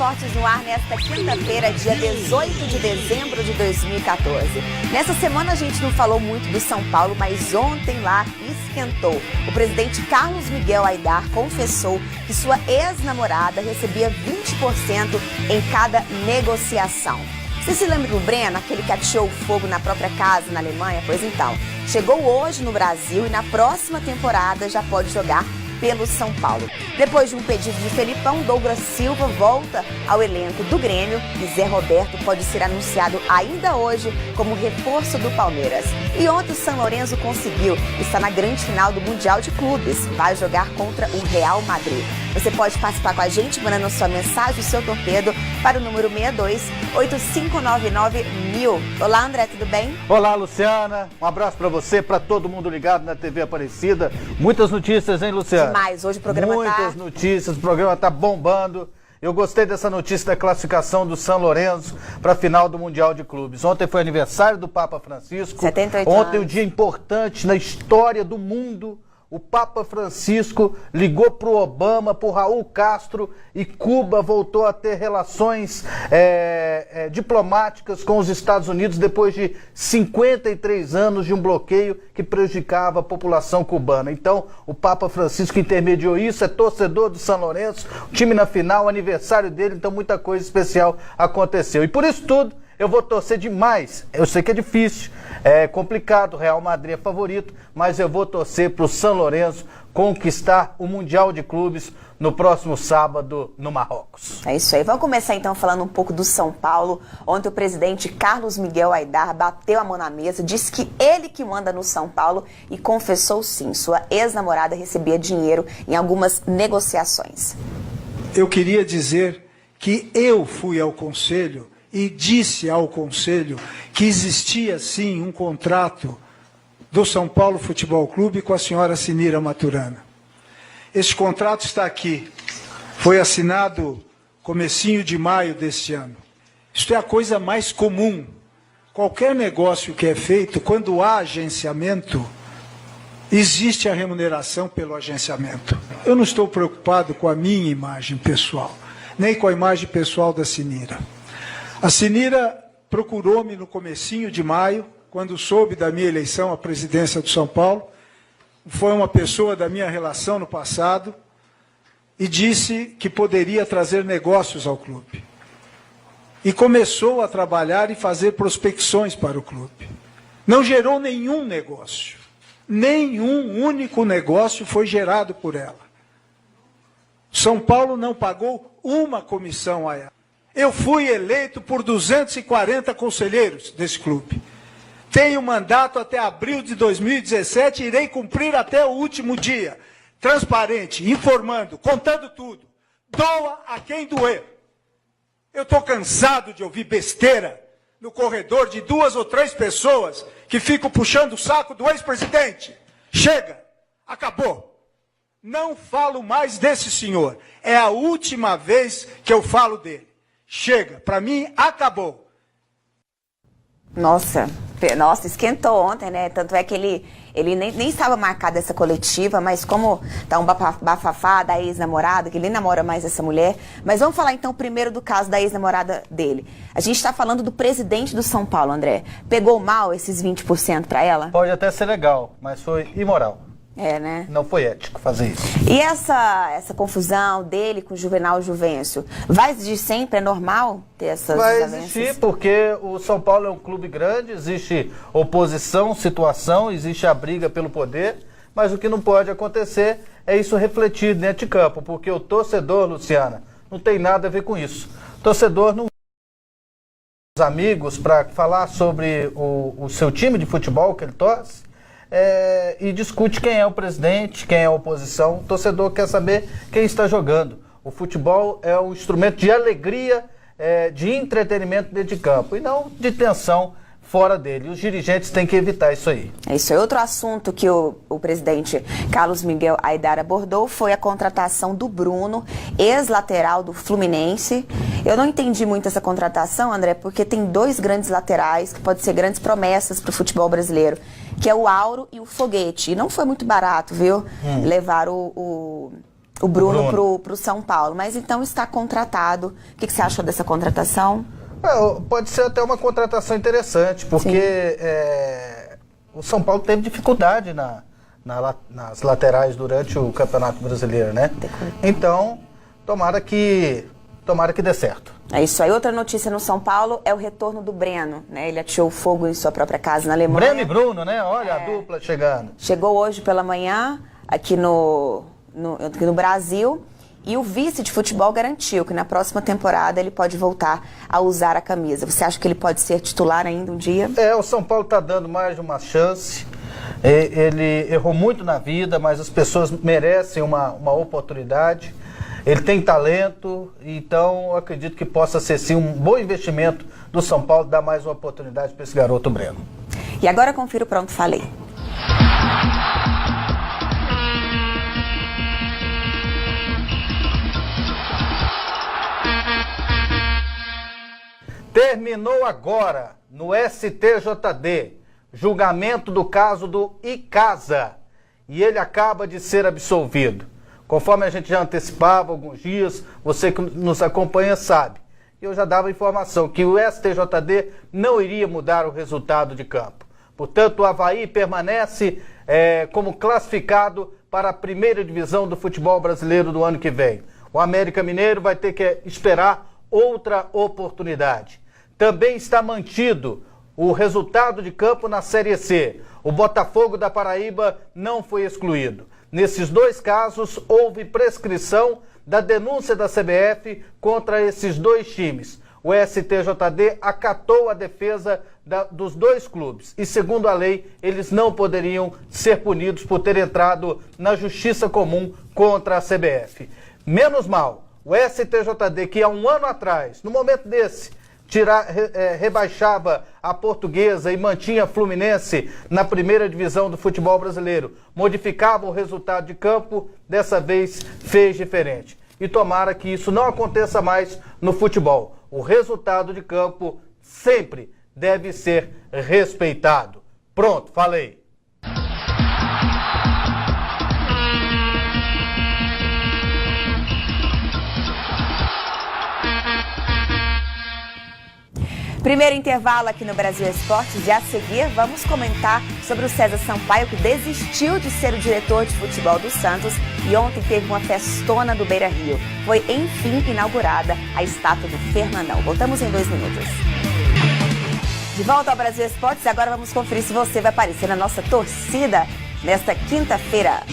Esportes no ar nesta quinta-feira, dia 18 de dezembro de 2014. Nessa semana a gente não falou muito do São Paulo, mas ontem lá esquentou. O presidente Carlos Miguel Aidar confessou que sua ex-namorada recebia 20% em cada negociação. Você se lembra do Breno, aquele que ateou fogo na própria casa na Alemanha? Pois então, chegou hoje no Brasil e na próxima temporada já pode jogar pelo São Paulo. Depois de um pedido de Felipão, Douglas Silva volta ao elenco do Grêmio e Zé Roberto pode ser anunciado ainda hoje como reforço do Palmeiras. E ontem o São Lourenço conseguiu, está na grande final do Mundial de Clubes, vai jogar contra o Real Madrid. Você pode participar com a gente mandando sua mensagem, o seu torpedo para o número 62-8599-1000. Olá, André, tudo bem? Olá, Luciana. Um abraço para você, para todo mundo ligado na TV Aparecida. Muitas notícias, hein, Luciana? Demais. Hoje o programa Muitas notícias, o programa está bombando. Eu gostei dessa notícia da classificação do São Lourenço para a final do Mundial de Clubes. Ontem foi aniversário do Papa Francisco. 78 Ontem anos. Um dia importante na história do mundo. O Papa Francisco ligou para o Obama, para o Raul Castro, e Cuba voltou a ter relações diplomáticas com os Estados Unidos depois de 53 anos de um bloqueio que prejudicava a população cubana. Então, o Papa Francisco intermediou isso, é torcedor do São Lourenço, o time na final, aniversário dele, então muita coisa especial aconteceu. E por isso tudo, eu vou torcer demais. Eu sei que é difícil, é complicado, o Real Madrid é favorito, mas eu vou torcer para o São Lourenço conquistar o Mundial de Clubes no próximo sábado no Marrocos. É isso aí. Vamos começar então falando um pouco do São Paulo. Ontem o presidente Carlos Miguel Aidar bateu a mão na mesa, disse que ele que manda no São Paulo e confessou sim, sua ex-namorada recebia dinheiro em algumas negociações. Eu queria dizer que eu fui ao conselho e disse ao conselho que existia sim um contrato do São Paulo Futebol Clube com a senhora Sinira Maturana. Esse contrato está aqui, foi assinado comecinho de maio deste ano. Isto é a coisa mais comum. Qualquer negócio que é feito, quando há agenciamento, existe a remuneração pelo agenciamento. Eu não estou preocupado com a minha imagem pessoal, nem com a imagem pessoal da Sinira. A Sinira procurou-me no comecinho de maio, quando soube da minha eleição à presidência do São Paulo. Foi uma pessoa da minha relação no passado e disse que poderia trazer negócios ao clube. E começou a trabalhar e fazer prospecções para o clube. Não gerou nenhum negócio. Nenhum único negócio foi gerado por ela. São Paulo não pagou uma comissão a ela. Eu fui eleito por 240 conselheiros desse clube. Tenho mandato até abril de 2017 e irei cumprir até o último dia. Transparente, informando, contando tudo. Doa a quem doer. Eu estou cansado de ouvir besteira no corredor de 2 ou 3 pessoas que ficam puxando o saco do ex-presidente. Chega, acabou. Não falo mais desse senhor. É a última vez que eu falo dele. Chega, para mim, acabou. Nossa, esquentou ontem, né? Tanto é que ele nem estava marcado essa coletiva, mas como tá um bafafá da ex-namorada, que ele nem namora mais essa mulher. Mas vamos falar então primeiro do caso da ex-namorada dele. A gente está falando do presidente do São Paulo, André. Pegou mal esses 20% para ela? Pode até ser legal, mas foi imoral. É, né? Não foi ético fazer isso. E essa confusão dele com o Juvenal Juvencio, vai existir sempre? É normal ter essas Vai desavenças? existir, porque o São Paulo é um clube grande, existe oposição, situação, existe a briga pelo poder, mas o que não pode acontecer é isso refletido dentro de campo, porque o torcedor, Luciana, não tem nada a ver com isso. O torcedor não os amigos para falar sobre o seu time de futebol que ele torce, e discute quem é o presidente, quem é a oposição. O torcedor quer saber quem está jogando. O futebol é um instrumento de alegria, de entretenimento dentro de campo e não de tensão fora dele. Os dirigentes têm que evitar isso aí. Isso é outro assunto que o presidente Carlos Miguel Aidar abordou, foi a contratação do Bruno, ex-lateral do Fluminense. Eu não entendi muito essa contratação, André, porque tem 2 grandes laterais que podem ser grandes promessas para o futebol brasileiro, que é o Auro e o Foguete. E não foi muito barato, viu? Levar o o Bruno. Pro São Paulo. Mas então está contratado. O que você achou dessa contratação? Pode ser até uma contratação interessante, porque o São Paulo teve dificuldade nas laterais durante o Campeonato Brasileiro, né? Então, tomara que dê certo. É isso aí. Outra notícia no São Paulo é o retorno do Breno, né? Ele ateou fogo em sua própria casa na Alemanha. Breno e Bruno, né? Olha a dupla chegando. Chegou hoje pela manhã aqui no Brasil. E o vice de futebol garantiu que na próxima temporada ele pode voltar a usar a camisa. Você acha que ele pode ser titular ainda um dia? O São Paulo está dando mais uma chance. Ele errou muito na vida, mas as pessoas merecem uma oportunidade. Ele tem talento, então eu acredito que possa ser sim um bom investimento do São Paulo dar mais uma oportunidade para esse garoto Breno. E agora confira o Pronto Falei. Terminou agora, no STJD, julgamento do caso do Icasa. E ele acaba de ser absolvido. Conforme a gente já antecipava alguns dias, você que nos acompanha sabe. Eu já dava informação que o STJD não iria mudar o resultado de campo. Portanto, o Avaí permanece como classificado para a primeira divisão do futebol brasileiro do ano que vem. O América Mineiro vai ter que esperar outra oportunidade. Também está mantido o resultado de campo na Série C. O Botafogo da Paraíba não foi excluído. Nesses dois casos, houve prescrição da denúncia da CBF contra esses dois times. O STJD acatou a defesa dos dois clubes e, segundo a lei, eles não poderiam ser punidos por ter entrado na justiça comum contra a CBF. Menos mal, o STJD, que há um ano atrás, no momento desse, rebaixava a Portuguesa e mantinha a Fluminense na primeira divisão do futebol brasileiro, modificava o resultado de campo, dessa vez fez diferente. E tomara que isso não aconteça mais no futebol. O resultado de campo sempre deve ser respeitado. Pronto, falei. Primeiro intervalo aqui no Brasil Esportes e a seguir vamos comentar sobre o César Sampaio, que desistiu de ser o diretor de futebol do Santos e ontem teve uma festona do Beira-Rio. Foi, enfim, inaugurada a estátua do Fernandão. Voltamos em 2 minutos. De volta ao Brasil Esportes e agora vamos conferir se você vai aparecer na nossa torcida nesta quinta-feira.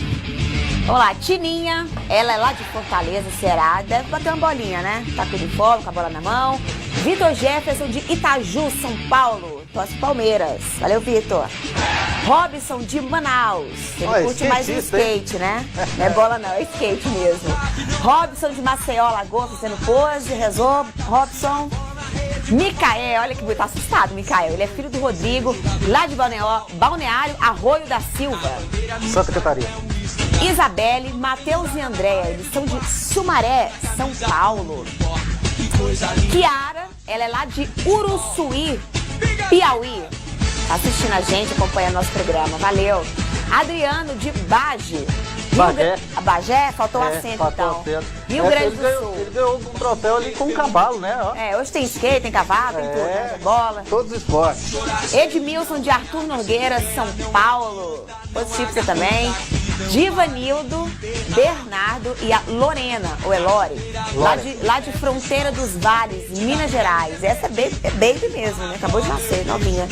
Vamos lá, Tininha, ela é lá de Fortaleza, Ceará, deve bater uma bolinha, né? Tá com o uniforme, com a bola na mão. Vitor Jefferson de Itaju, São Paulo, torce Palmeiras. Valeu, Vitor. Robson de Manaus, ele curte mais o skate, né? Não é bola não, é skate mesmo. Robson de Maceió, Lagoa, fazendo pose, rezou. Robson. Micael, olha que bonito, tá assustado, Micael. Ele é filho do Rodrigo, lá de Balneário Arroio da Silva, Santa Catarina. Isabelle, Matheus e Andréia, eles são de Sumaré, São Paulo. Kiara, ela é lá de Uruçuí, Piauí. Tá assistindo a gente, acompanhando nosso programa, valeu. Adriano de Bagé. Bagé, faltou o acento então. Rio Grande do Sul. Ele ganhou um troféu ali com um cavalo, né? Hoje tem skate, tem cavalo, tem tudo, né? Tem bola. Todos os esportes. Edmilson de Arthur Nogueira, São Paulo. Positivo você também. Divanildo, Bernardo e a Lorena, ou Elore, lá de Fronteira dos Vales, Minas Gerais. Essa é baby mesmo, né? Acabou de nascer, novinha.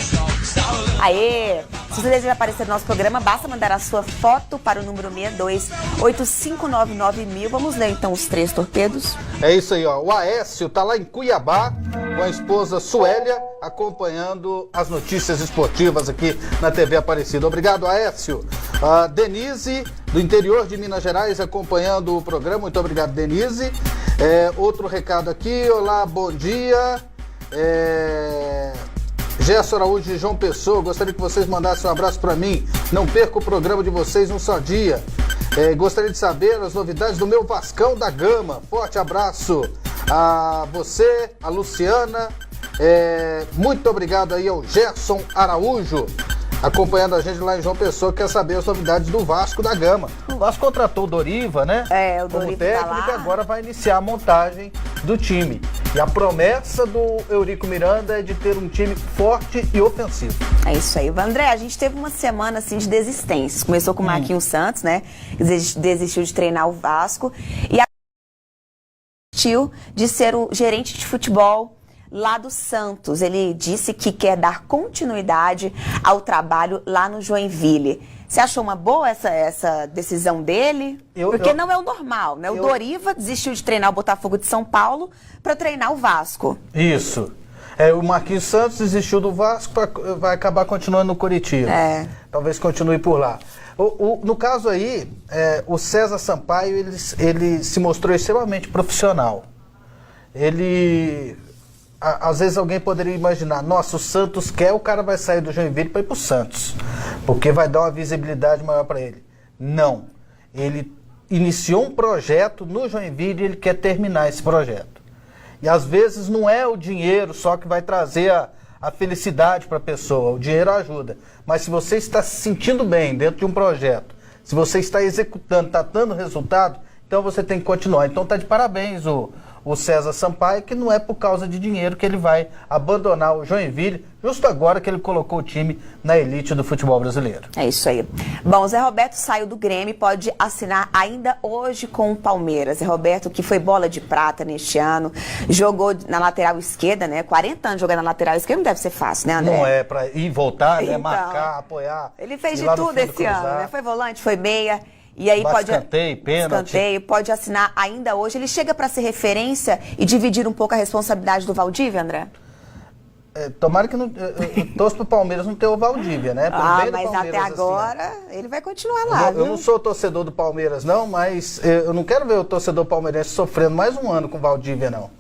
Aê! Se você deseja aparecer no nosso programa, basta mandar a sua foto para o número 628599.000. Vamos ler então os 3 torpedos. É isso aí, ó. O Aécio tá lá em Cuiabá com a esposa Suélia, acompanhando as notícias esportivas aqui na TV Aparecida. Obrigado, Aécio. A Denise, do interior de Minas Gerais, acompanhando o programa. Muito obrigado, Denise. Outro recado aqui. Olá, bom dia. Gerson Araújo de João Pessoa, gostaria que vocês mandassem um abraço para mim. Não perca o programa de vocês um só dia. Gostaria de saber as novidades do meu Vascão da Gama. Forte abraço a você, a Luciana. Muito obrigado aí ao Gerson Araújo. acompanhando a gente lá em João Pessoa, quer saber as novidades do Vasco da Gama. O Vasco contratou o Doriva, né? O Doriva como técnico, tá lá. E agora vai iniciar a montagem do time. E a promessa do Eurico Miranda é de ter um time forte e ofensivo. É isso aí. André, a gente teve uma semana assim de desistências. Começou com o Marquinhos Santos, né? Desistiu de treinar o Vasco. E desistiu de ser o gerente de futebol lá do Santos. Ele disse que quer dar continuidade ao trabalho lá no Joinville. Você achou uma boa essa decisão dele? Porque não é o normal, né? O Doriva desistiu de treinar o Botafogo de São Paulo para treinar o Vasco. Isso. O Marquinhos Santos desistiu do Vasco, vai acabar continuando no Coritiba. Talvez continue por lá. No caso aí, o César Sampaio, ele se mostrou extremamente profissional. Às vezes alguém poderia imaginar, nossa, o Santos quer, o cara vai sair do Joinville para ir para o Santos, porque vai dar uma visibilidade maior para ele. Não. Ele iniciou um projeto no Joinville e ele quer terminar esse projeto. E às vezes não é o dinheiro só que vai trazer a felicidade para a pessoa, o dinheiro ajuda. Mas se você está se sentindo bem dentro de um projeto, se você está executando, está dando resultado, então você tem que continuar. Então está de parabéns o César Sampaio, que não é por causa de dinheiro que ele vai abandonar o Joinville, justo agora que ele colocou o time na elite do futebol brasileiro. É isso aí. Bom, o Zé Roberto saiu do Grêmio e pode assinar ainda hoje com o Palmeiras. Zé Roberto, que foi bola de prata neste ano, jogou na lateral esquerda, né? 40 anos jogando na lateral esquerda não deve ser fácil, né, André? Não é, para ir e voltar, né? Então, marcar, apoiar. Ele fez de tudo esse ano, né? Foi volante, foi meia. E aí escanteio, pode assinar ainda hoje. Ele chega para ser referência e dividir um pouco a responsabilidade do Valdívia, André? Tomara que não. Eu torço pro Palmeiras não ter o Valdívia, né? Mas até agora ele vai continuar lá. Eu não sou torcedor do Palmeiras, não, mas eu não quero ver o torcedor palmeirense sofrendo mais um ano com o Valdívia, não.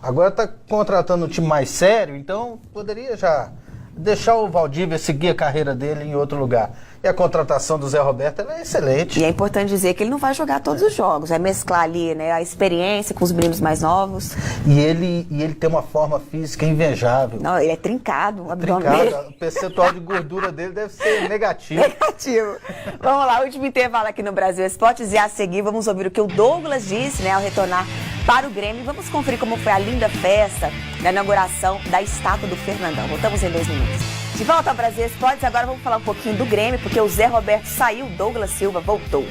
Agora tá contratando um time mais sério, então poderia já deixar o Valdívia seguir a carreira dele em outro lugar. E a contratação do Zé Roberto ela é excelente. E é importante dizer que ele não vai jogar todos os jogos, vai mesclar ali, né, a experiência com os meninos mais novos. E ele tem uma forma física invejável. Não, ele é trincado. O percentual de gordura dele deve ser negativo. Negativo. Vamos lá, último intervalo aqui no Brasil Esportes e a seguir vamos ouvir o que o Douglas disse, né, ao retornar para o Grêmio. Vamos conferir como foi a linda festa da inauguração da estátua do Fernandão. Voltamos em 2 minutos. De volta ao Brasil Esportes, agora vamos falar um pouquinho do Grêmio, porque o Zé Roberto saiu, Douglas Silva voltou.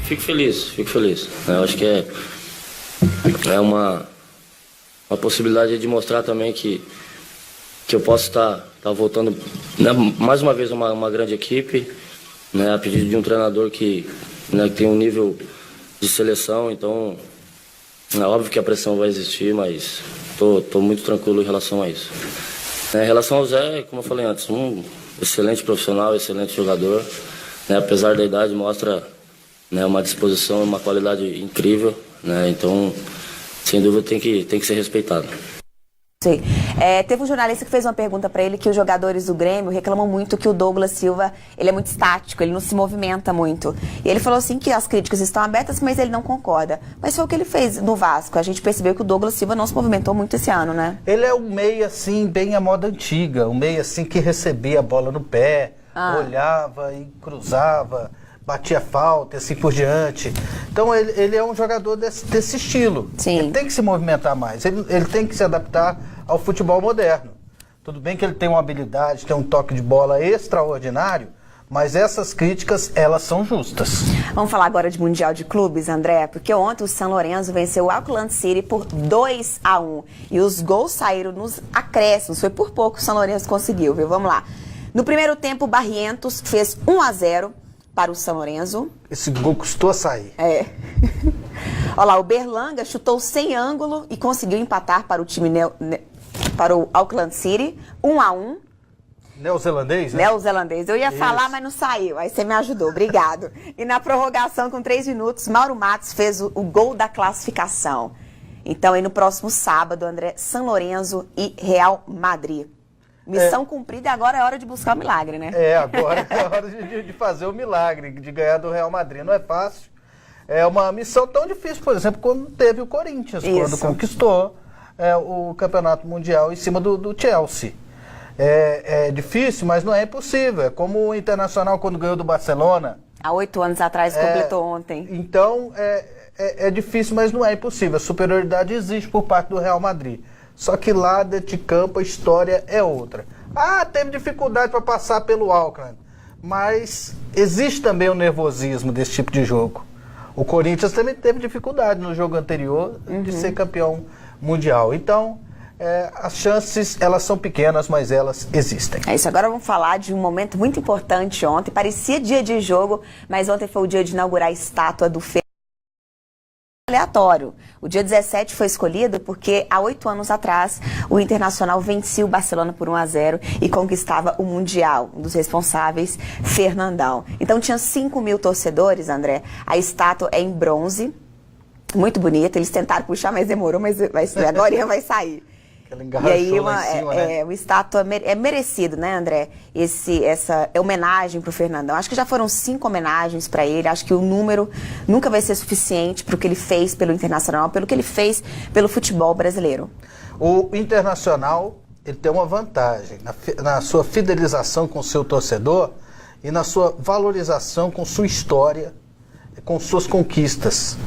Fico feliz. Eu acho que é uma possibilidade de mostrar também que eu posso estar voltando, né, mais uma vez uma grande equipe, né, a pedido de um treinador que tem um nível de seleção, então é óbvio que a pressão vai existir, mas estou muito tranquilo em relação a isso. Em relação ao Zé, como eu falei antes, um excelente profissional, excelente jogador, né, apesar da idade, mostra, né, uma disposição e uma qualidade incrível, né, então, sem dúvida, tem que ser respeitado. Sim. Teve um jornalista que fez uma pergunta para ele que os jogadores do Grêmio reclamam muito que o Douglas Silva ele é muito estático, ele não se movimenta muito. E ele falou assim que as críticas estão abertas, mas ele não concorda. Mas foi o que ele fez no Vasco. A gente percebeu que o Douglas Silva não se movimentou muito esse ano, né? Ele é um meia, assim, bem à moda antiga. Um meia, assim, que recebia a bola no pé, olhava e cruzava, batia falta, assim por diante. Então ele é um jogador desse estilo. Sim. Ele tem que se movimentar mais, ele tem que se adaptar ao futebol moderno. Tudo bem que ele tem uma habilidade, tem um toque de bola extraordinário, mas essas críticas, elas são justas. Vamos falar agora de Mundial de Clubes, André, porque ontem o São Lourenço venceu o Auckland City por 2-1 e os gols saíram nos acréscimos, foi por pouco que o São Lourenço conseguiu, viu? Vamos lá. No primeiro tempo, o Barrientos fez 1-0 para o São Lourenço. Esse gol custou sair. Olha lá, o Berlanga chutou sem ângulo e conseguiu empatar para o time para o Auckland City, 1-1. Neozelandês, né? Neozelandês. Eu ia falar, mas não saiu. Aí você me ajudou. Obrigado. E na prorrogação, com 3 minutos, Mauro Matos fez o gol da classificação. Então, aí no próximo sábado, André, São Lourenço e Real Madrid. Missão cumprida e agora é hora de buscar o milagre, né? Agora é hora de fazer o milagre, de ganhar do Real Madrid. Não é fácil. É uma missão tão difícil, por exemplo, quando teve o Corinthians, quando conquistou o Campeonato Mundial em cima do Chelsea. É difícil, mas não é impossível. É como o Internacional quando ganhou do Barcelona. Há 8 anos atrás, completou ontem. Então, é difícil, mas não é impossível. A superioridade existe por parte do Real Madrid. Só que lá dentro de campo a história é outra. Teve dificuldade para passar pelo Auckland. Mas existe também o nervosismo desse tipo de jogo. O Corinthians também teve dificuldade no jogo anterior de ser campeão mundial. Então, as chances, elas são pequenas, mas elas existem. É isso, agora vamos falar de um momento muito importante ontem. Parecia dia de jogo, mas ontem foi o dia de inaugurar a estátua do aleatório. O dia 17 foi escolhido porque há 8 anos atrás o Internacional vencia o Barcelona por 1-0 e conquistava o Mundial. Um dos responsáveis, Fernandão. Então tinha 5.000 torcedores, André. A estátua é em bronze, muito bonita. Eles tentaram puxar, mas demorou, mas agora vai sair. E aí uma estátua é merecido, né, André? Essa homenagem para o Fernandão. Acho que já foram 5 homenagens para ele. Acho que o número nunca vai ser suficiente para o que ele fez pelo Internacional, pelo que ele fez pelo futebol brasileiro. O Internacional, ele tem uma vantagem na sua fidelização com o seu torcedor e na sua valorização com sua história, com suas conquistas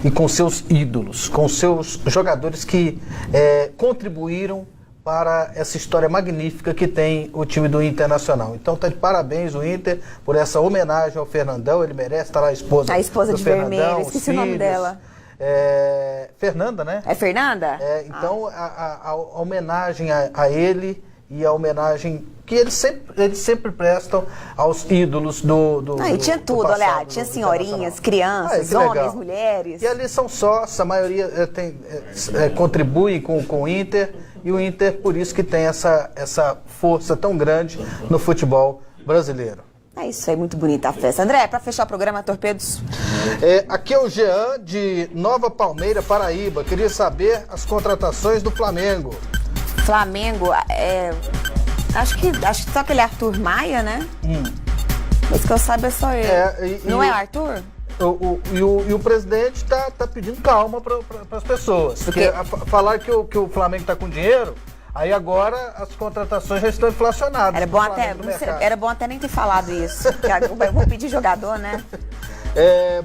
e com seus ídolos, com seus jogadores que contribuíram para essa história magnífica que tem o time do Internacional. Então tá de parabéns o Inter por essa homenagem ao Fernandão. Ele merece, estar lá a esposa do de Fernandão, vermelho, esqueci o nome dela. Fernanda, né? É Fernanda? Então a homenagem a ele e a homenagem que eles sempre prestam aos ídolos e tinha tudo, olha, tinha senhorinhas, crianças, homens, mulheres. E ali são sócios, a maioria contribui com o Inter, e o Inter, por isso que tem essa força tão grande no futebol brasileiro. É isso aí, muito bonita a festa. André, para fechar o programa, Torpedos. Aqui é o Jean, de Nova Palmeira, Paraíba. Queria saber as contratações do Flamengo. Flamengo, acho que só aquele Arthur Maia, né? Mas que eu saiba é só ele. Não é o Arthur? E o presidente tá pedindo calma para as pessoas. Porque falar que o Flamengo está com dinheiro, aí agora as contratações já estão inflacionadas. Era bom até nem ter falado isso. Vamos pedir jogador, né?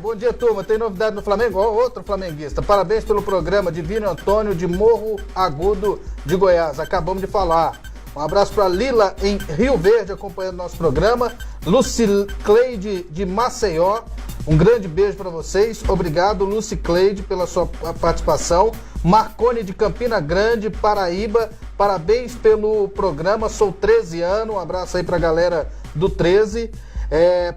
Bom dia, turma. Tem novidade no Flamengo? Outro flamenguista. Parabéns pelo programa, Divino Antônio, de Morro Agudo, de Goiás. Acabamos de falar. Um abraço para Lila, em Rio Verde, acompanhando nosso programa. Lucicleide, de Maceió. Um grande beijo para vocês. Obrigado, Lucicleide, pela sua participação. Marcone, de Campina Grande, Paraíba. Parabéns pelo programa. Sou 13 anos. Um abraço aí para a galera do 13.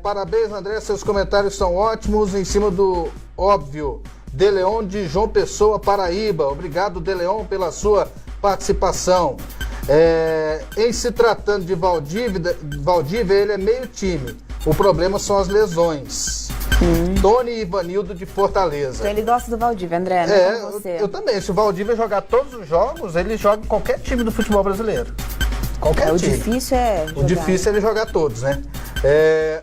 Parabéns, André, seus comentários são ótimos, em cima do óbvio. De Leon, de João Pessoa, Paraíba. Obrigado, De Leon, pela sua participação. Em se tratando de Valdívia, ele é meio time. O problema são as lesões. Tony e Ivanildo, de Fortaleza. Então ele gosta do Valdívia, André, né? Eu também. Se o Valdívia jogar todos os jogos, ele joga em qualquer time do futebol brasileiro. Qualquer time. O difícil é jogar. O difícil é ele jogar todos, né?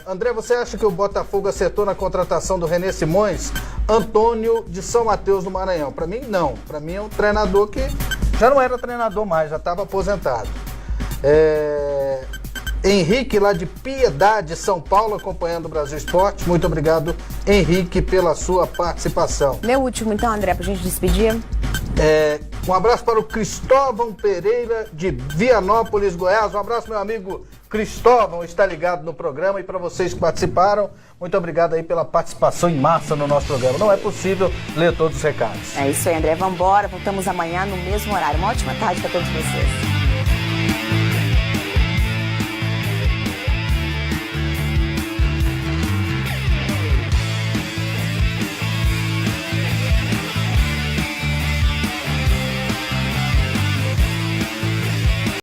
André, você acha que o Botafogo acertou na contratação do René Simões? Antônio, de São Mateus, do Maranhão. Para mim, não. Para mim é um treinador que já não era treinador mais, já estava aposentado. Henrique, lá de Piedade, São Paulo, acompanhando o Brasil Esporte. Muito obrigado, Henrique, pela sua participação. Meu último, então, André, pra gente despedir. Um abraço para o Cristóvão Pereira, de Vianópolis, Goiás. Um abraço, meu amigo Cristóvão, está ligado no programa. E para vocês que participaram, muito obrigado aí pela participação em massa no nosso programa. Não é possível ler todos os recados. É isso aí, André. Vamos embora. Voltamos amanhã no mesmo horário. Uma ótima tarde para todos vocês.